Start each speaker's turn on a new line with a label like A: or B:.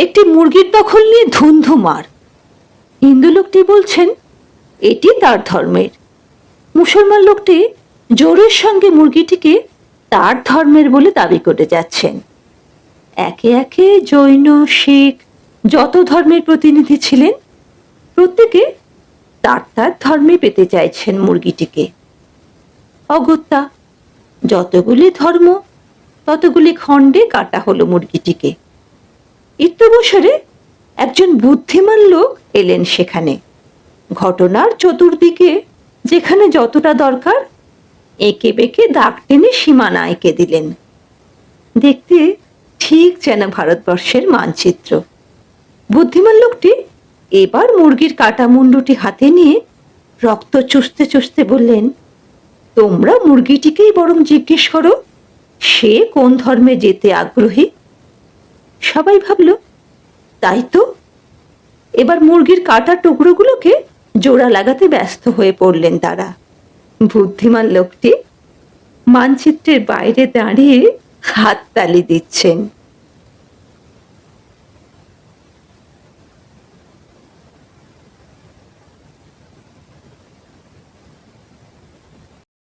A: একটি মুরগির দখল নিয়ে ধুন্ধুমার। হিন্দু লোকটি বলছেন এটি তার ধর্মের। মুসলমান লোকটি জোরের সঙ্গে মুরগিটিকে তার ধর্মের বলে দাবি করে যাচ্ছেন। একে একে জৈন, শিখ যত ধর্মের প্রতিনিধি ছিলেন প্রত্যেকে তার তার ধর্মে পেতে চাইছেন মুরগিটিকে। অগত্যা যতগুলি ধর্ম ততগুলি খণ্ডে কাটা হলো মুরগিটিকে। ইত্যবসরে একজন বুদ্ধিমান লোক এলেন সেখানে। ঘটনার চতুর্দিকে যেখানে যতটা দরকার এঁকে বেঁকে দাগ টেনে সীমানা এঁকে দিলেন। দেখতে ঠিক যেন ভারতবর্ষের মানচিত্র। বুদ্ধিমান লোকটি এবার মুরগির কাটা মুন্ডুটি হাতে নিয়ে রক্ত চুষতে চুষতে বললেন, তোমরা মুরগিটিকেই বরং জিজ্ঞেস করো সে কোন ধর্মে যেতে আগ্রহী। সবাই ভাবল তাই তো। এবার মুরগির কাটা টুকরোগুলোকে জোড়া লাগাতে ব্যস্ত হয়ে পড়লেন তারা। বুদ্ধিমান লোকটি মানচিত্রের বাইরে দাঁড়িয়ে হাততালি দিচ্ছেন।